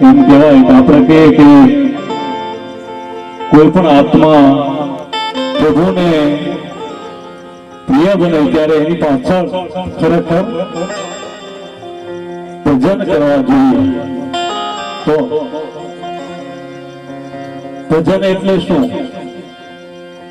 એમ કહેવાય કે આપણે કહીએ કે કોઈ પણ આત્મા પ્રભુને પ્રિય બને ત્યારે એની પાછળ ખરેખર ભજન કરવા જોઈએ. તો ભજન એટલે શું?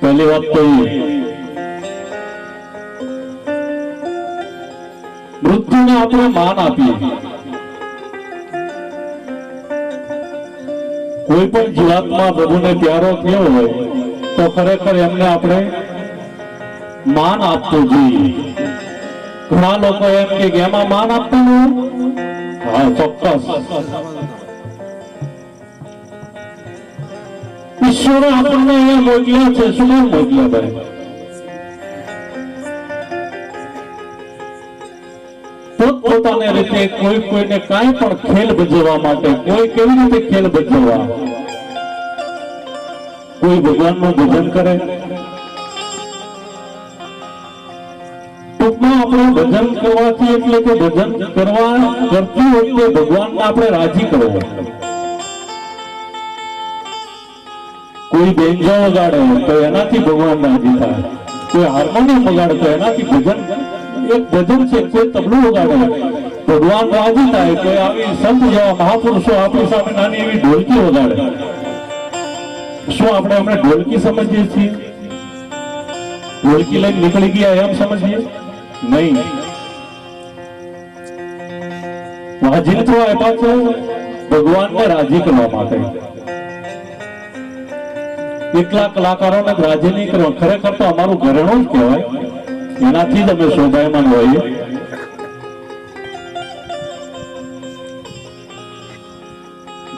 પહેલી વાત તો મૃત્યુને આપણે માન આપીએ. કોઈ પણ જીવાત્મા પ્રભુને પ્યારો થયો હોય તો ખરેખર એમને આપણે માન આપવું જોઈએ. ઘણા લોકો એમ કે એમાં માન આપવું, હા ચોક્કસ. ઈશ્વરે આપણને અહીંયા મોકલ્યા છે. શું મોકલ્યા ભાઈ? પોતપોતાની રીતે કોઈ કોઈને કાંઈ પણ ખેલ ભજવવા માટે, કોઈ કેવી રીતે ખેલ ભજવવા, કોઈ ભગવાનનું ભજન કરે. ટૂંકમાં આપણે ભજન કરવાથી એટલે કે ભજન કરવા કરતી વખતે ભગવાનને આપણે રાજી કરવો. કોઈ બેન્જો વગાડે તો એનાથી ભગવાન રાજી થાય, કોઈ હાર્મોનિયમ વગાડે તો એનાથી ભજન, એક ભજન છે. કોઈ તબલું વગાડે ભગવાન રાજી થાય. કોઈ આવી સંત જેવા મહાપુરુષો આપણી સામે નાની એવી ઢોલકી વગાડે, શું આપણે એમને ઢોલકી સમજીએ છીએ? ઢોલકી લઈને નીકળી ગયા એમ સમજીએ? નહીં. વાજિંત્રો આપ્યા છે ભગવાનને રાજી કરવા માટે. એટલા કલાકારોને રાજી નહીં કરવા. ખરેખર તો અમારું ઘરેણું જ કહેવાય. એનાથી જ અમે શોભાયમાન હોઈએ.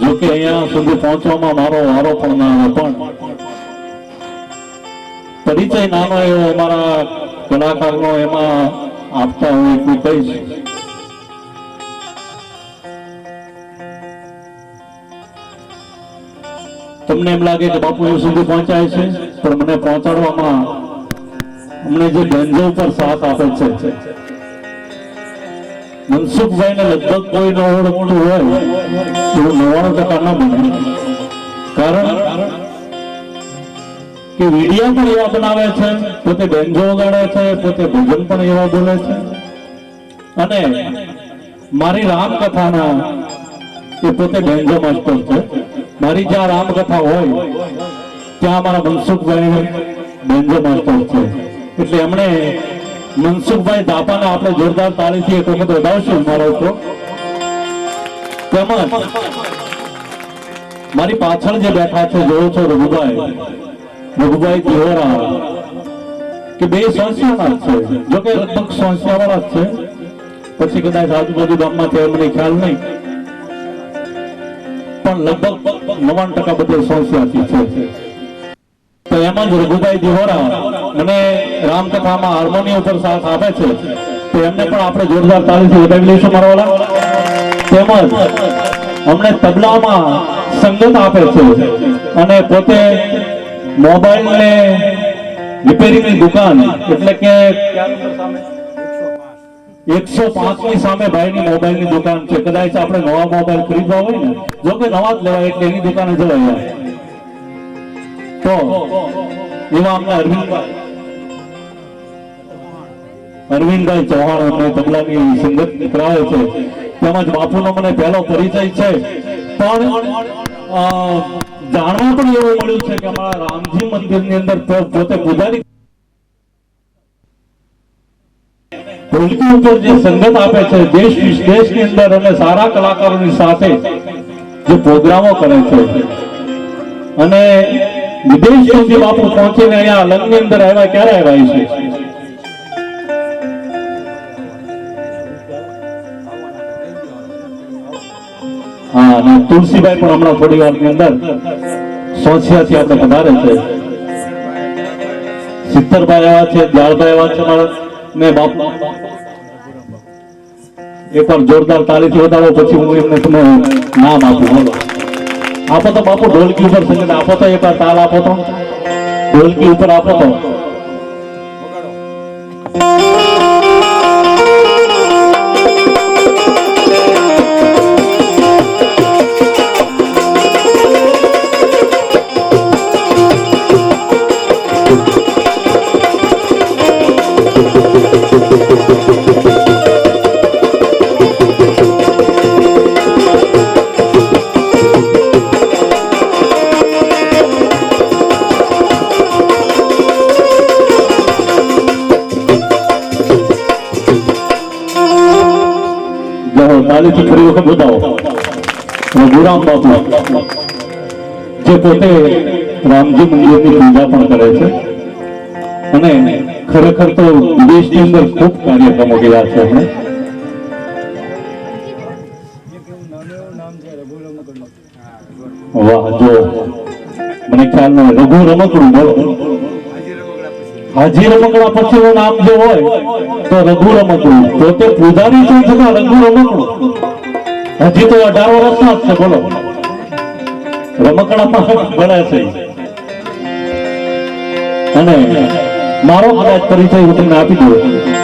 જોકે અહીંયા સુધી પહોંચવામાં મારો વારો પણ ના આવે, પણ પરિચય નાનો એવો અમારા કલાકારનો એમાં આપતા હું એટલું કહીશ. તમને એમ લાગે કે બાપુ એ સુધી પહોંચાય છે, પણ મને પહોંચાડવામાં અમને જે બેન્જો પર સાથ આપે છે મનસુખભાઈને લગભગ કોઈ ન ઓળખતું હોય એવું 99% ના બને. કારણ કે વિડિયા પણ એવા બનાવે છે, પોતે બેન્જો વગાડે છે, પોતે ભજન પણ એવા બોલે છે. અને મારી રામકથાના એ પોતે બેન્જો માસ્ટર છે. મારી જ્યાં રામકથા હોય ત્યાં મારા મનસુખભાઈ બેન્જો માસ્ટર છે. એટલે એમણે મનસુખભાઈ દાપાને આપણે જોરદાર તાળીથી એક વખત વધાવશું મારો તો. તેમજ મારી પાછળ જે બેઠા છે જોવો છો રઘુભાઈ દિહોરા, કે બે સંસ્થાના જ છે. જોકે લગભગ સંસ્થાવાળા જ છે, પછી કદાચ આજુબાજુ ગામમાં છે મને ખ્યાલ નહીં, પણ લગભગ 99% બધે સંસ્થાથી છે. તો એમાં જ રઘુભાઈ દિહોરા મને રામકથામાં હાર્મોનિયમ ઉપર સાથ આપે છે, તો એમને પણ આપણે જોરદાર તાળીથી વધાવી લઈશું મારા વાલા. તેમજ અમને તબલામાં સંગત આપે છે અને પોતે મોબાઈલ ને રિપેરિંગની દુકાન, એટલે કે 105 ની સામે ભાઈની મોબાઈલની દુકાન છે. કદાચ આપણે નવા મોબાઈલ ખરીદવા હોય ને, જો કે નવા જ લેવાય એટલે એની દુકાને જવાય. તો એવા અમને અરવિંદભાઈ ચૌહાણ અમને તબલાની સંગત કરાવે છે. તેમજ બાપુનો મને પહેલો પરિચય છે, પણ જાણવા પણ એવું મળ્યું છે કે અમારા રામજી મંદિરની અંદર પોતે પૂજારી ઢોલકી ઉપર જે સંગત આપે છે, દેશ વિદેશની અંદર અને સારા કલાકારોની સાથે જે પ્રોગ્રામો કરે છે, અને વિદેશ સુધી બાપુ પહોંચીને અહીંયા લગ્નની અંદર આવ્યા. ક્યારે આવ્યા છે? હા, અને તુલસીભાઈ પણ હમણાં થોડી વારની અંદર સોસિયાથી આપણે પધારે છે. સિત્તરભાઈ આવ્યા છે, દયાળભાઈ આવ્યા છે મારા ને બાપુ. એકવાર જોરદાર તાળીથી વધારો, પછી હું એમને તમે નામ આપું. બોલો આપો તો બાપુ, ઢોલકી ઉપર સંગીત આપો તો, એકવાર તાલ આપો તો, ઢોલકી ઉપર આપો તો. બતાવો રઘુરામ બાપુ જે પોતે રામજી મંદિરની પૂજા પણ કરે છે અને ખરેખર તો વિદેશની અંદર ખૂબ કાર્યક્રમો ગયા છે એમણે. વાહ, જો મને ખ્યાલ ન હોય. રઘુ રમકડું બોલો. હાજી રમકડા પછીનું નામ જે હોય તો રઘુ રમકડું. પોતે પૂજારી છે છતાં રઘુ રમકડું. હજી તો 18 વર્ષના જ છે. બોલો, રમકડામાં ભણે છે. અને મારો કદાચ પરિચય હું તમને આપી દઉં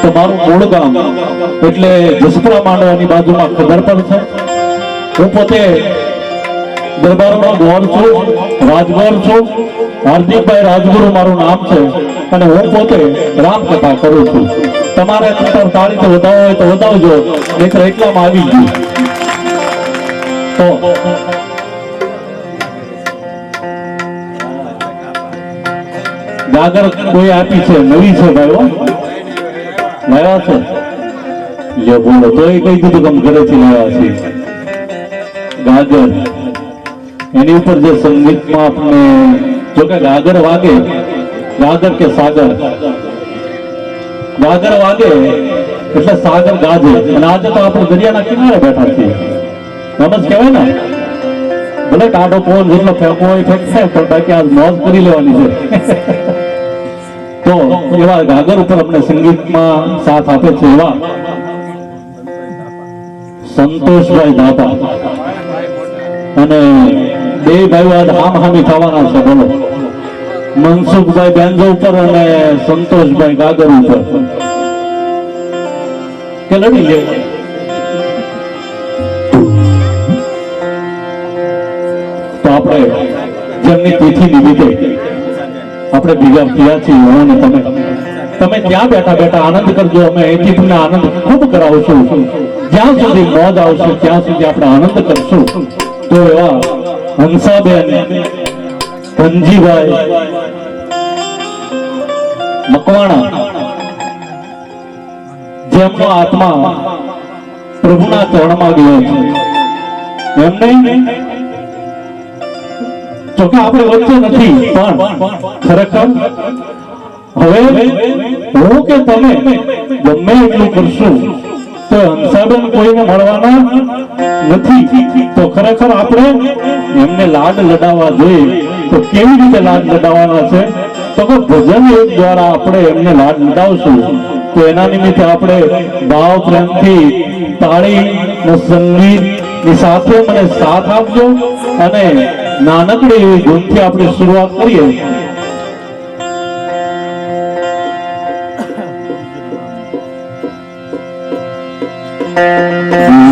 તો મારું મૂળ ગામ એટલે જસપુરા માંડવાની બાજુમાં ખદરપર છે. હું પોતે દરબારનો ગોળ છું, રાજગોર છું. હાર્દિકભાઈ રાજગુરુ મારું નામ છે અને હું પોતે રામકથા કરું છું. તમારે તાળીથી વધાવો હોય તો વધાવજો, નહીતર એટલામાં આવી ગયું. તો ગાગર કોઈ આપી છે, નવી છે ભાઈઓ, લાવ્યા છે? લે બોલો, તો એ કઈ દીધું કે ઘરેથી લાવ્યા છે ગાગર. એની ઉપર જે સંગીતમાં આપણે જો કે ગાગર વાગે, ગાગર કે સાગર, ગાગર વાગે એટલે સાગર ગાજે. અને આજે તો આપણે દરિયાના કિનારે બેઠા છીએ, એમ જ કહેવાય ને. ભલે કાઢો પવન જેટલો ફેંકવો હોય ફેંકશે, પણ બાકી આજ મોજ કરી લેવાની છે. તો એવા ગાગર ઉપર આપણે સંગીતમાં સાથ આપે છે એવા સંતોષભાઈ દાતા અને બે ભાઈઓ આજ હામહામી થવાના છે. બોલો, મનસુખભાઈ બેન્જો ઉપર અને સંતોષભાઈ ગાગર ઉપર. કે લડી લેવું? તો આપણે જેમની તિથિ નિમિત્તે આપણે ભેગા થયા છીએ, હું અને તમે ત્યાં બેઠા બેઠા આનંદ કરજો. અમે અહીંથી તમને આનંદ ખૂબ કરાવશું. જ્યાં સુધી મોજ આવશે ત્યાં સુધી આપણે આનંદ કરશું. તો એવા હંસાબેન, ધનજીભાઈ મકવાણા, જેમનો આત્મા પ્રભુના ચરણમાં ગયો છે, એમને જોકે આપણે વચ્ચે નથી, પણ ખરેખર હવે હું કે તમે ગમે એટલું કરશું તો હંસાબેન કોઈને મળવાના નથી. તો ખરેખર આપણે એમને લાડ લડાવવા જોઈએ. તો કેવી રીતે લાડ લડાવવાના છે? તો કે ભજન યોગ દ્વારા આપણે એમને લાડ લડાવશું. તો એના નિમિત્તે આપણે ભાવ પ્રેમથી તાળી ને સંગીત ની સાથે મને સાથ આપજો અને નાનકડી એવી ધૂનથી આપણે શરૂઆત કરીએ.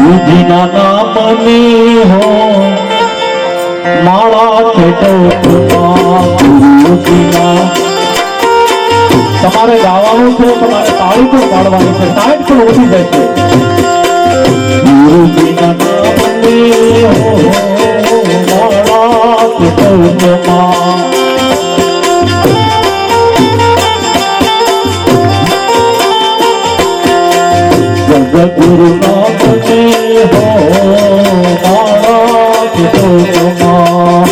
ગુરુજીના નામની હો માળા ખેટોમાં, ગુરુજીના. તમારે ગાવાનું છે, તમારે તાળી પણ પાડવાની છે, ટાઈટ પણ ઉઠી જશે. ગુરુજીના નામની હો માળા ખેટોમાં, જગદગુરુ નામની હો માળા ખેટોમાં.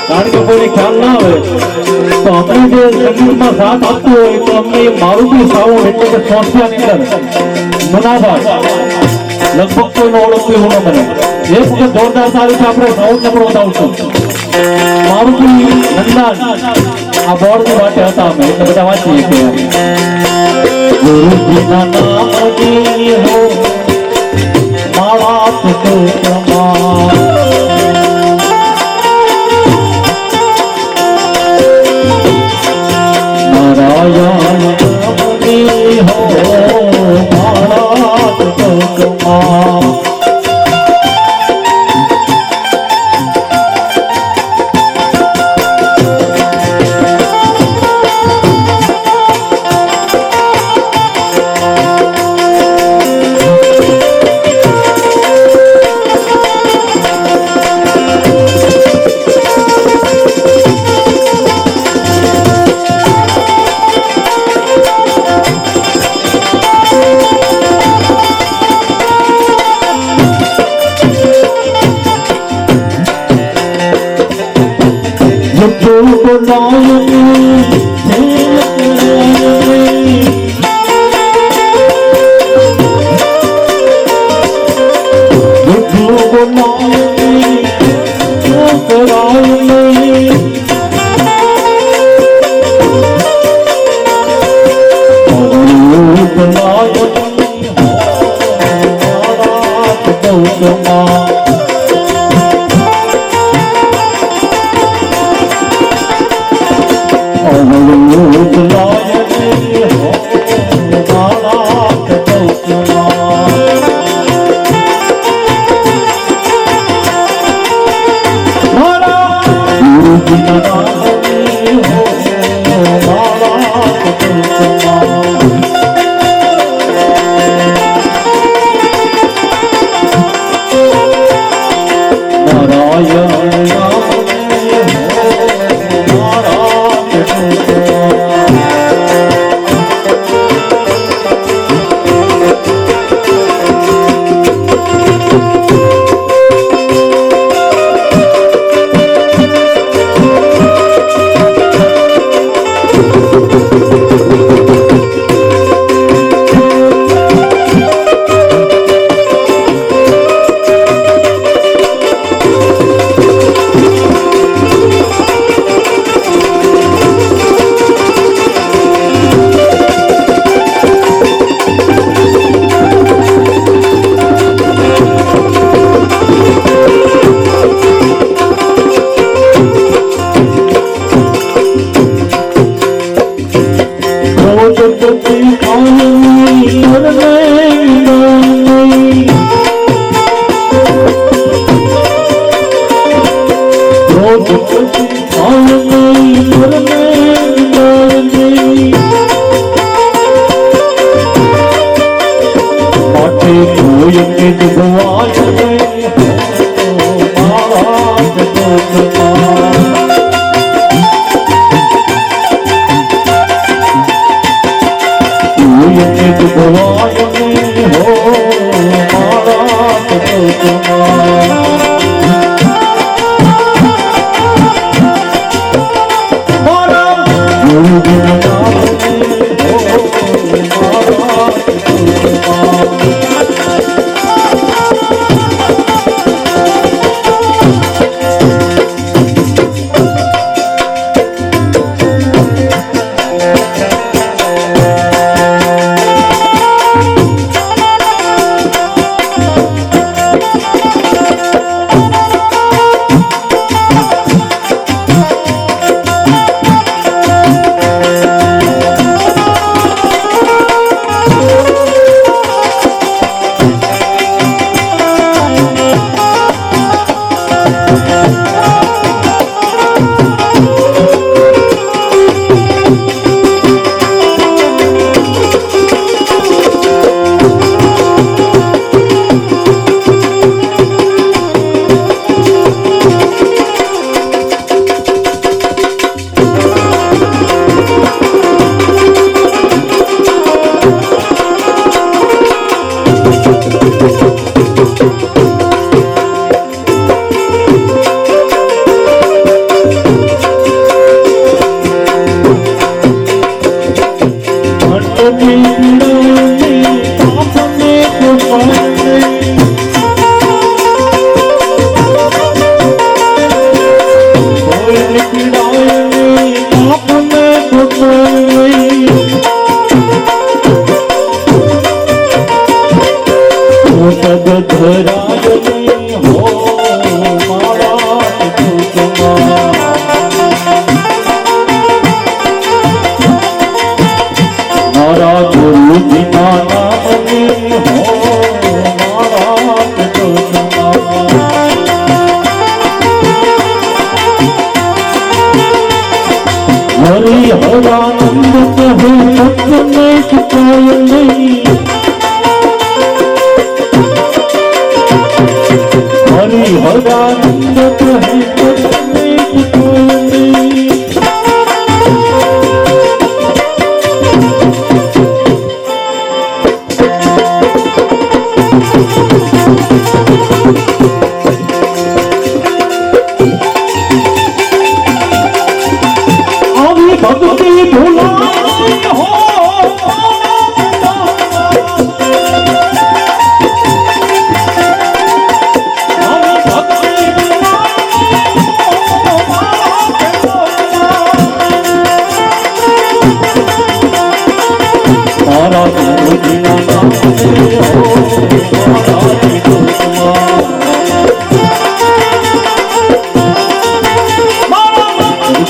કારણ કે કોઈને ખ્યાલ ના આવે તો અમને જે સંગીતમાં સાથ આપતું હોય તો અમને મારુતિ સાઉન્ડ એટલે કે સોસિયાની અંદર મુનાભાઈ લગભગ કોઈનો ઓળખતું એવું ન બને. એ વખત જોરદાર સારું છે, આપણે સાઉન્ડ ને પણ બતાવશું. મારુતિ નંદન આ બોર્ડની વાટે હતા અમે, એટલે બધા વાંચીએ કે ગુરુજીના નામની હો માળા ખેટોમાં, નારાયણ નામની હો માળા ખેટોમાં.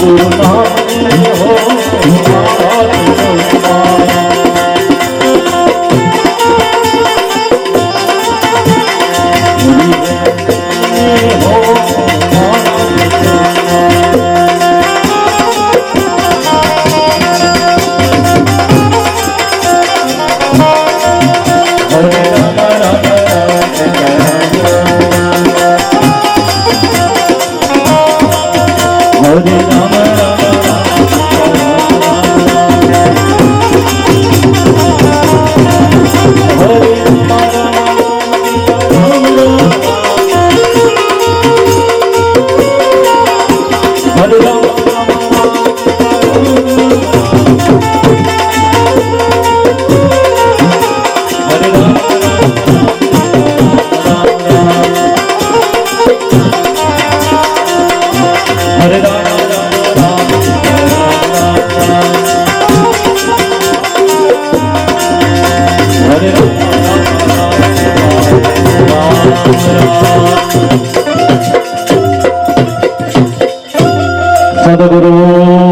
ગુરુ નામ હો સદગુરુ